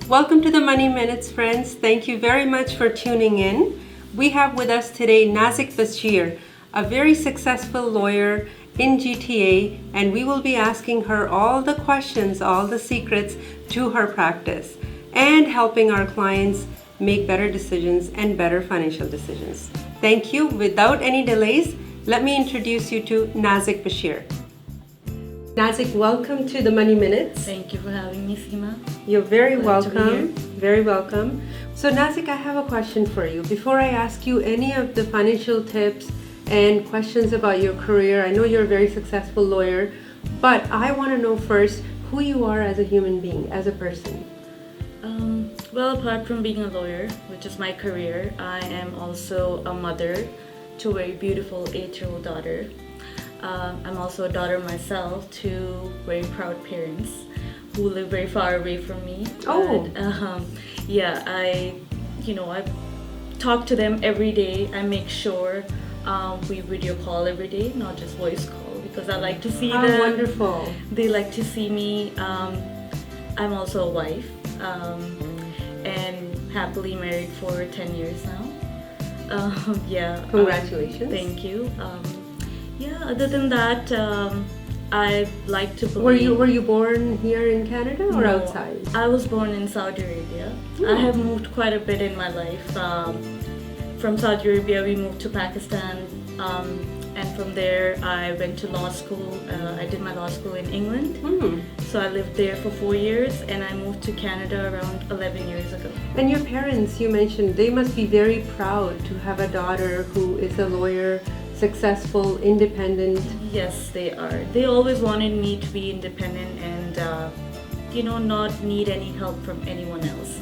Welcome to the Money Minutes, friends. Thank you very much for tuning in. We have with us today Nazik Bashir, a very successful lawyer in GTA, and we will be asking her all the questions, all the secrets to her practice, and helping our clients make better decisions and better financial decisions. Thank you. Without any delays, let me introduce you to Nazik Bashir. Nazik, welcome to the Money Minutes. Thank you for having me, Seema. You're very Glad to be welcome. here. Very welcome. So Nazik, I have a question for you. Before I ask you any of the financial tips and questions about your career, I know you're a very successful lawyer, but I want to know first who you are as a human being, as a person. Well, apart from being a lawyer, which is my career, I am also a mother to a very beautiful 8-year-old daughter. I'm also a daughter myself to very proud parents who live very far away from me. Oh. But, I talk to them every day. I make sure we video call every day, not just voice call, because I like to see them. How wonderful. They like to see me. I'm also a wife and happily married for 10 years now. Congratulations. Thank you. Other than that, I like to believe... Were you born here in Canada or No, outside? I was born in Saudi Arabia. I have moved quite a bit in my life. From Saudi Arabia, we moved to Pakistan, and from there I went to law school. I did my law school in England. So I lived there for 4 years, and I moved to Canada around 11 years ago. And your parents, you mentioned, they must be very proud to have a daughter who is a lawyer, successful, independent. Yes, they are. They always wanted me to be independent and, not need any help from anyone else.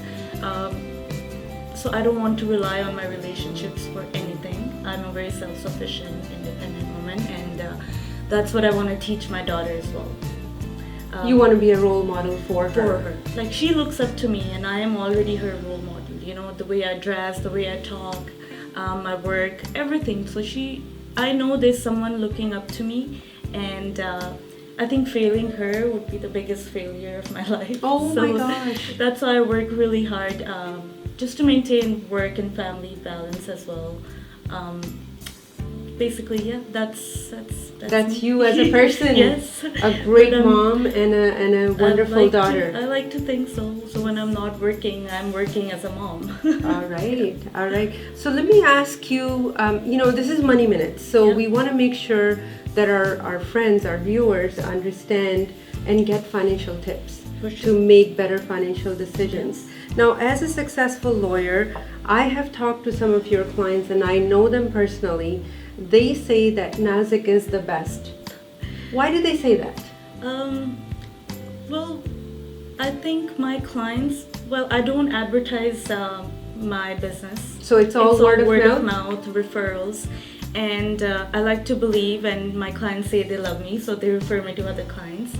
So I don't want to rely on my relationships for anything. I'm a very self-sufficient, independent woman, and that's what I want to teach my daughter as well. You want to be a role model for her. Like, she looks up to me, and I am already her role model. The way I dress, the way I talk, my work, everything. So I know there's someone looking up to me, and I think failing her would be the biggest failure of my life. Oh my gosh. That's why I work really hard just to maintain work and family balance as well. Basically, yeah, that's me. You as a person. Yes. A great mom and a wonderful daughter. I like to think so. So when I'm not working, I'm working as a mom. All right. So let me ask you, this is Money Minutes. So we want to make sure that our friends, our viewers understand and get financial tips to make better financial decisions. Now, as a successful lawyer, I have talked to some of your clients and I know them personally. They say that Nazik is the best. Why do they say that? Well, I think my clients, I don't advertise my business. So it's all word of mouth, referrals. And I like to believe, and my clients say they love me, so they refer me to other clients.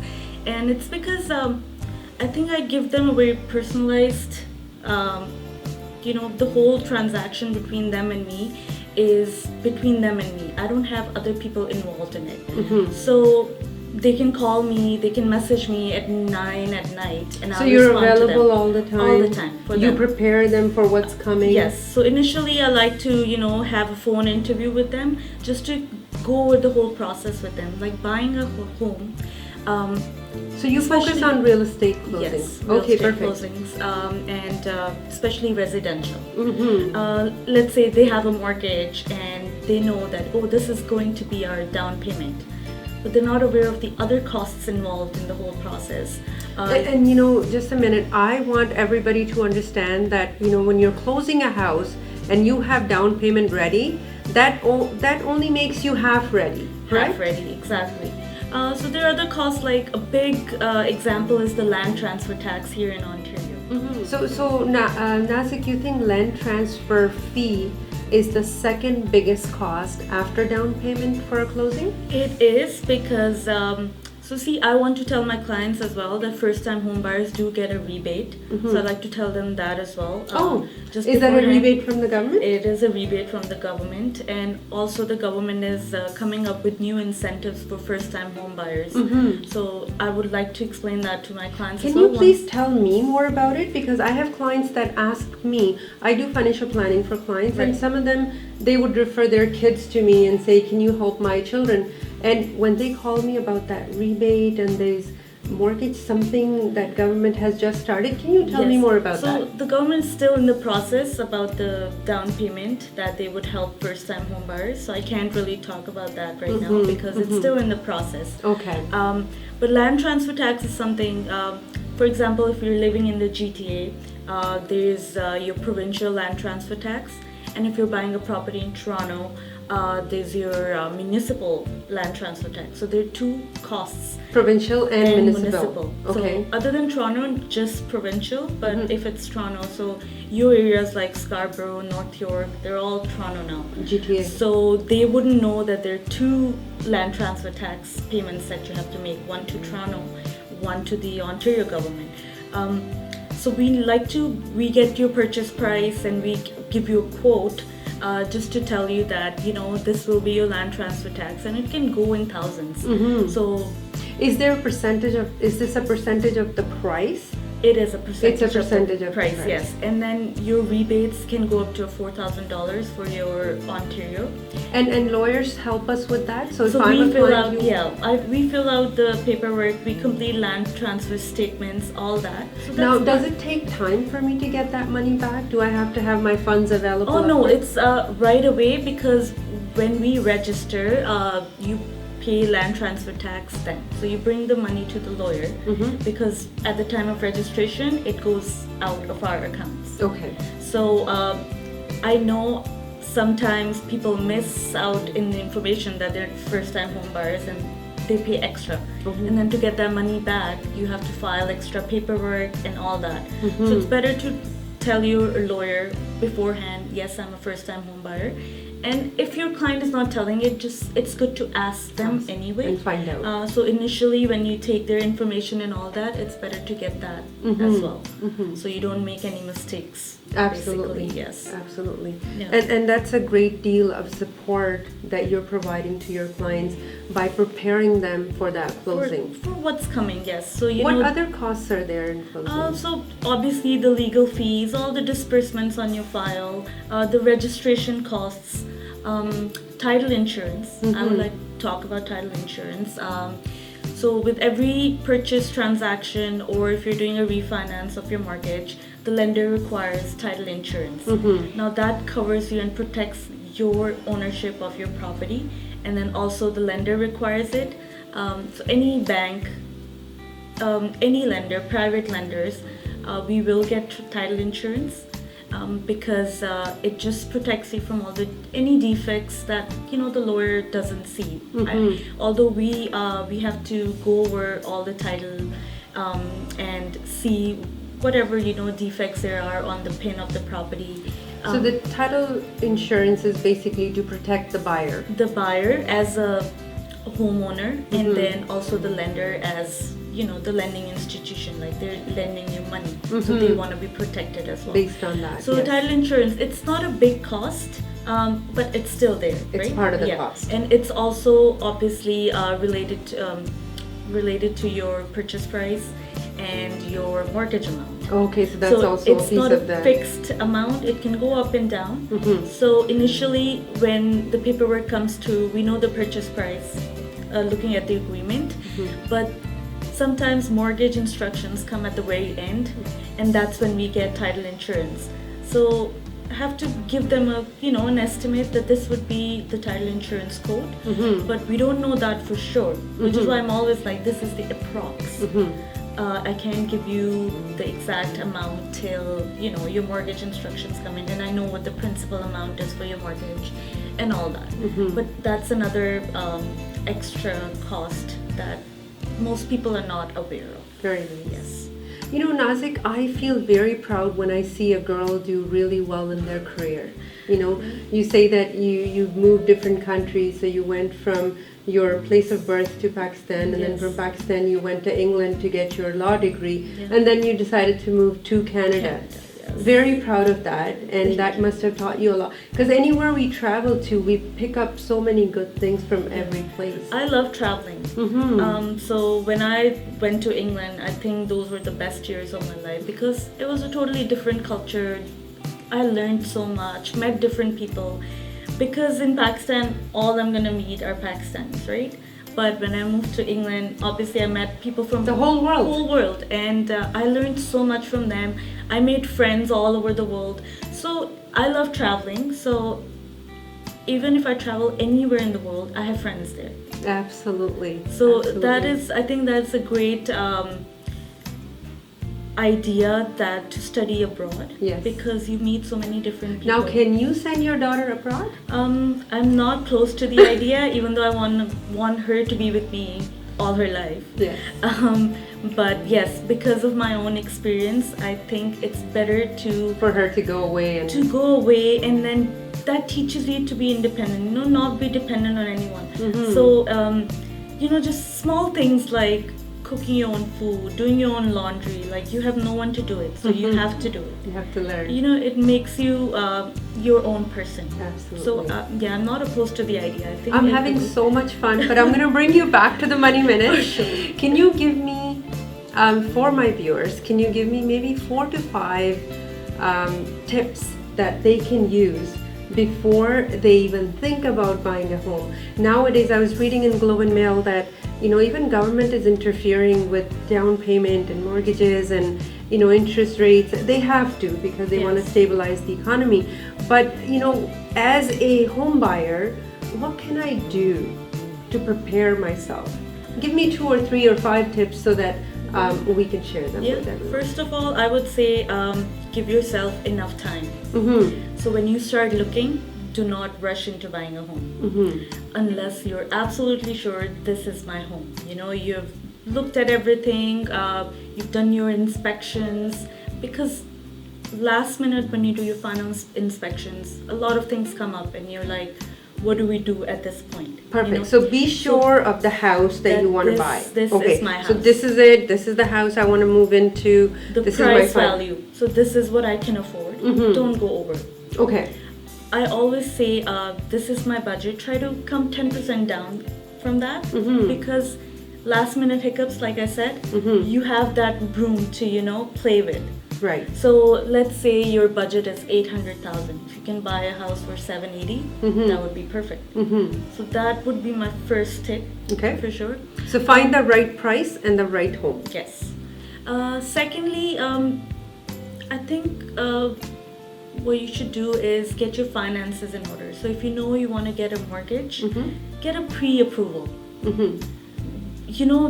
And it's because I think I give them a very personalized, the whole transaction between them and me is between them and me. I don't have other people involved in it. So they can call me, they can message me at 9 at night, and I'll respond to them. So you're available all the time? All the time. You prepare them for what's coming? Yes. So initially I like to, have a phone interview with them just to go over the whole process with them, like buying a home. So you focus on real estate closings? Yes, real estate closings, and especially residential. Let's say they have a mortgage and they know that, this is going to be our down payment, but they're not aware of the other costs involved in the whole process. And just a minute, I want everybody to understand that, when you're closing a house and you have down payment ready, that only makes you half ready, right? Half ready, exactly. So there are other costs, like a big example is the land transfer tax here in Ontario. So Nazik, you think land transfer fee is the second biggest cost after down payment for a closing? It is because So see, I want to tell my clients as well that first-time home buyers do get a rebate. So I like to tell them that as well. Just is that a rebate from the government? It is a rebate from the government, and also the government is coming up with new incentives for first-time home buyers. So I would like to explain that to my clients as Can well. you please tell me more about it? Because I have clients that ask me, I do financial planning for clients, and some of them, they would refer their kids to me and say, can you help my children? And when they call me about that rebate and there's mortgage, something that government has just started, can you tell me more about that? So the government is still in the process about the down payment that they would help first-time home buyers. So I can't really talk about that right now because it's still in the process. Okay. But land transfer tax is something, for example, if you're living in the GTA, there's your provincial land transfer tax. And if you're buying a property in Toronto, there's your municipal land transfer tax. So there are two costs. Provincial and municipal. Okay. So other than Toronto, just provincial. But if it's Toronto, so your areas like Scarborough, North York, they're all Toronto now. GTA. So they wouldn't know that there are two land transfer tax payments that you have to make. One to Toronto, one to the Ontario government. So we get your purchase price and we give you a quote just to tell you that, this will be your land transfer tax, and it can go in thousands. So is this a percentage of the price? It is a percentage. It's a percentage of the price, price. yes. And then your rebates can go up to $4,000 for your Ontario. And lawyers help us with that. So if we fill out, we fill out the paperwork, we complete land transfer statements, all that. So now, does it take time for me to get that money back? Do I have to have my funds available? Oh no, it's right away, because when we register, you pay land transfer tax then. So you bring the money to the lawyer because at the time of registration, it goes out of our accounts. Okay. So I know sometimes people miss out in the information that they're first-time home buyers and they pay extra. And then to get that money back, you have to file extra paperwork and all that. So it's better to tell your lawyer beforehand, yes, I'm a first-time home buyer. And if your client is not telling it, it's good to ask them anyway. And find out. So initially, when you take their information and all that, it's better to get that as well. So you don't make any mistakes. Absolutely. Basically, yes. Absolutely. Yeah. And that's a great deal of support that you're providing to your clients by preparing them for that closing. For what's coming, yes. So what other costs are there in closing? So obviously the legal fees, all the disbursements on your file, the registration costs, title insurance. I would like to talk about title insurance. So with every purchase transaction, or if you're doing a refinance of your mortgage, the lender requires title insurance. Now that covers you and protects your ownership of your property, and then also the lender requires it. So any bank, any lender, private lenders, we will get title insurance. Because it just protects you from any defects that the lawyer doesn't see. Although we have to go over all the title and see whatever defects there are on the pin of the property. So the title insurance is basically to protect the buyer. The buyer as a homeowner, and then also the lender as the lending institution, like they're lending you money, so they want to be protected as well. Based on that. So title insurance, it's not a big cost, but it's still there, right? It's part of the cost. And it's also obviously related to your purchase price and your mortgage amount. Okay, so that's also a piece of that. It's not a fixed amount, it can go up and down. So initially, when the paperwork comes through, we know the purchase price, looking at the agreement, but sometimes mortgage instructions come at the very end, and that's when we get title insurance. So I have to give them an estimate that this would be the title insurance quote, but we don't know that for sure, which is why I'm always like, this is the approx. I can't give you the exact amount till your mortgage instructions come in, and I know what the principal amount is for your mortgage and all that. But that's another extra cost that most people are not aware of. Very nice. Yes. You know, Nazik, I feel very proud when I see a girl do really well in their career. You know, you say that you've moved different countries, so you went from your place of birth to Pakistan, and then from Pakistan you went to England to get your law degree, and then you decided to move to Canada. Very proud of that, and that must have taught you a lot. Because anywhere we travel to, we pick up so many good things from every place. I love traveling. So when I went to England, I think those were the best years of my life because it was a totally different culture. I learned so much, met different people. Because in Pakistan, all I'm gonna meet are Pakistanis, right? But when I moved to England, obviously I met people from the whole world. And I learned so much from them. I made friends all over the world. So I love traveling. So even if I travel anywhere in the world, I have friends there. Absolutely. So I think that's a great idea that to study abroad. Yes. Because you meet so many different people. Now, can you send your daughter abroad? I'm not close to the idea, even though I want her to be with me all her life. Yes. But yes, because of my own experience, I think it's better for her to go away and then that teaches you to be independent, not be dependent on anyone. So, just small things like cooking your own food, doing your own laundry, like you have no one to do it, so you have to do it. You have to learn. It makes you your own person. Absolutely. So I'm not opposed to the idea. I think I'm having so much fun, but I'm going to bring you back to the Money Minute. Can you give me, for my viewers, can you give me maybe 4 to 5 tips that they can use before they even think about buying a home? Nowadays, I was reading in Globe and Mail that even government is interfering with down payment and mortgages and interest rates. They have to because they want to stabilize the economy. But as a home buyer, what can I do to prepare myself? Give me 2 or 3 or 5 tips so that we can share them with everyone. First of all, I would say give yourself enough time. So when you start looking, do not rush into buying a home unless you're absolutely sure this is my home. You've looked at everything, you've done your inspections, because last minute when you do your final inspections, a lot of things come up and you're like, what do we do at this point? Perfect. So be sure of the house that you want to buy. This is my house. So this is it. This is the house I want to move into. This price is my value. So this is what I can afford. Don't go over. Okay. I always say this is my budget. Try to come 10% down from that because last minute hiccups, like I said, you have that room to play with. Right. So let's say your budget is 800,000. If you can buy a house for 780, that would be perfect. So that would be my first tip. Okay. For sure. So find the right price and the right home. Yes. Secondly, I think what you should do is get your finances in order. So if you want to get a mortgage, get a pre-approval.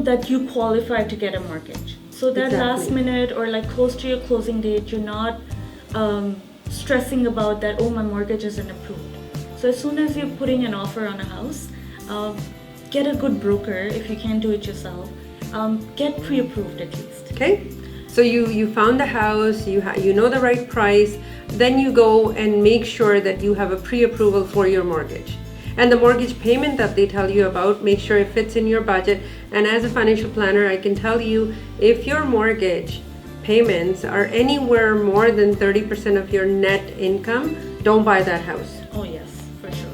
That you qualify to get a mortgage. So that last minute or like close to your closing date, you're not stressing about that, my mortgage isn't approved. So as soon as you're putting an offer on a house, get a good broker if you can't do it yourself. Get pre-approved at least. Okay. So you found the house, you know the right price, then you go and make sure that you have a pre-approval for your mortgage. And the mortgage payment that they tell you about, make sure it fits in your budget. And as a financial planner, I can tell you, if your mortgage payments are anywhere more than 30% of your net income, don't buy that house. Oh yes, for sure.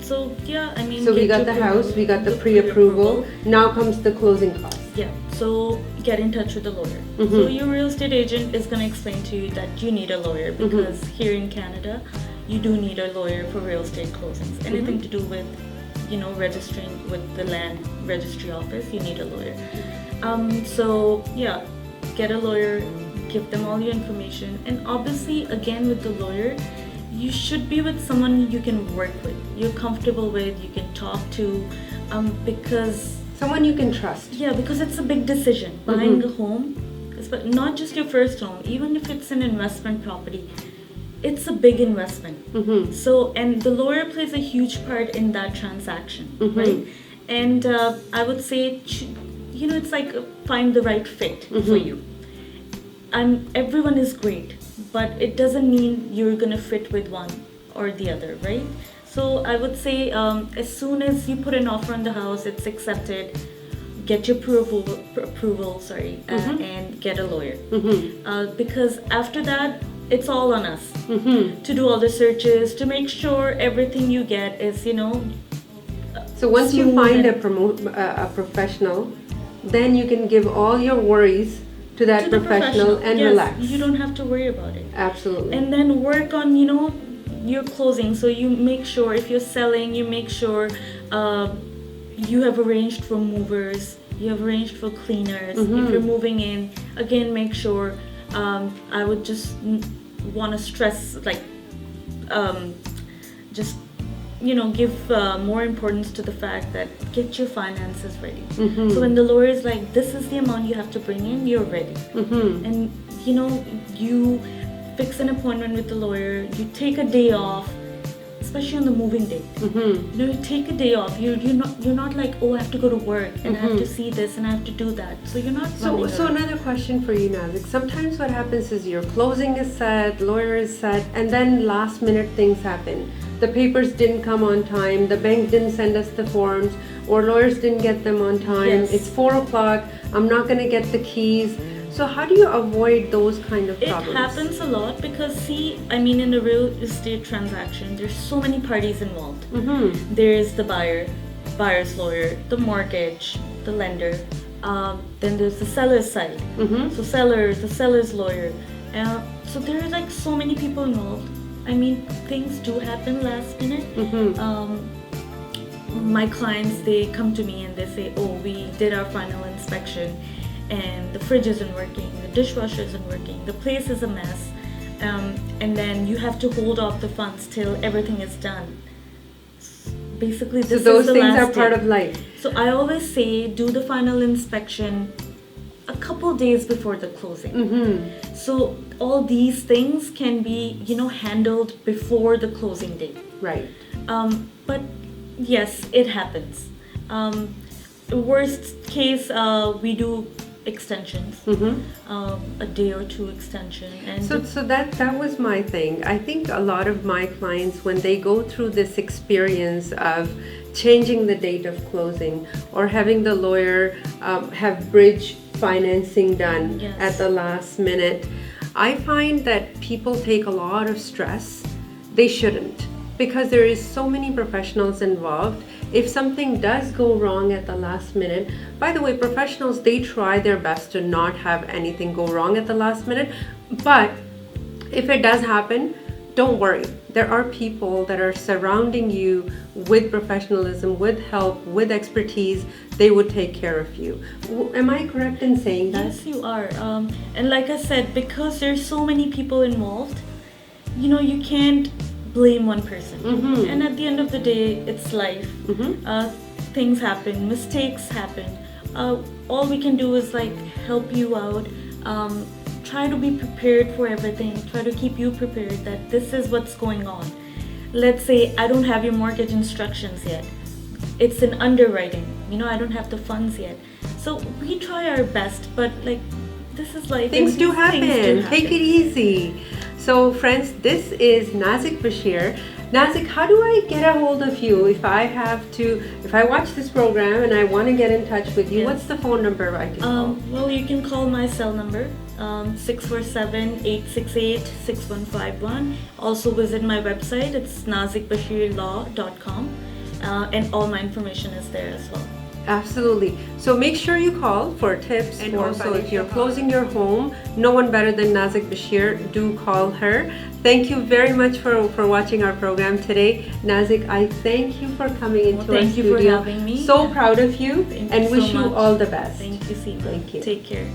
So we got the house, we got the pre-approval. Now comes the closing costs. Yeah, so get in touch with the lawyer. So your real estate agent is going to explain to you that you need a lawyer because here in Canada, you do need a lawyer for real estate closings. Anything to do with, registering with the land registry office, you need a lawyer. Get a lawyer, give them all your information. And obviously, again, with the lawyer, you should be with someone you can work with, you're comfortable with, you can talk to, because... Someone you can trust. Yeah, because it's a big decision. Buying a home, but not just your first home, even if it's an investment property, it's a big investment. So, and the lawyer plays a huge part in that transaction, right? And I would say, it's like find the right fit for you. Everyone is great, but it doesn't mean you're gonna fit with one or the other, right? So I would say as soon as you put an offer on the house, it's accepted. Get your approval, and get a lawyer. Because after that, it's all on us to do all the searches, to make sure everything you get is, So once you smooth find and- a professional, then you can give all your worries to that to the professional and yes, relax. You don't have to worry about it. Absolutely. And then work on, your closing. So you make sure if you're selling, you make sure you have arranged for movers, you have arranged for cleaners. If you're moving in, again, make sure. I would just want to stress, like, just give more importance to the fact that get your finances ready. So when the lawyer is like, this is the amount you have to bring in, you're ready. And you fix an appointment with the lawyer, you take a day off, especially on the moving date. You take a day off. You're not like, oh, I have to go to work and I have to see this and I have to do that. So you're not running So around. another question for you, Nazik. Sometimes what happens is your closing is set, lawyer is set, and then last minute things happen. The papers didn't come on time, the bank didn't send us the forms, or lawyers didn't get them on time. Yes. It's 4:00, I'm not going to get the keys. So how do you avoid those kind of It problems? happens a lot because, in a real estate transaction, there's so many parties involved. There's the buyer's lawyer, the mortgage, the lender. Then there's the seller's side. So the seller's lawyer. So there are like so many people involved. Things do happen last minute. My clients, they come to me and they say, oh, we did our final inspection and the fridge isn't working, the dishwasher isn't working, the place is a mess, and then you have to hold off the funds till everything is done. Basically, this So those is the things last are part day. of life. So I always say do the final inspection a couple days before the closing. So all these things can be, handled before the closing date. Right. But yes, it happens. Worst case, we do extensions, a day or two extension, and So that was my thing. I think a lot of my clients, when they go through this experience of changing the date of closing or having the lawyer have bridge financing done Yes. at the last minute, I find that people take a lot of stress. They shouldn't, because there is so many professionals involved. If something does go wrong at the last minute, by the way, professionals, they try their best to not have anything go wrong at the last minute, but if it does happen, don't worry. There are people that are surrounding you with professionalism, with help, with expertise. They would take care of you. Am I correct in saying that? yes, you are. And like I said, because there's so many people involved, you can't blame one person. And at the end of the day, it's life. Things happen, mistakes happen. All we can do is like help you out. Try to be prepared for everything. Try to keep you prepared that this is what's going on. Let's say I don't have your mortgage instructions yet. It's in underwriting. I don't have the funds yet. So we try our best, but like this is life. Things and do happen. things do Take it easy. So friends, this is Nazik Bashir. Nazik, how do I get a hold of you if I watch this program and I want to get in touch with you? Yes. What's the phone number I can call? Well, you can call my cell number, 647-868-6151. Also visit my website, it's nazikbashirlaw.com, and all my information is there as well. Absolutely. So make sure you call for tips, and also if you're closing your home, no one better than Nazik Bashir. Do call her. Thank you very much for watching our program today. Nazik, I thank you for coming into our thank you studio. for having me. So proud of you Thank and you wish so you much. all the best. Thank you, Seema. Thank you. Take care.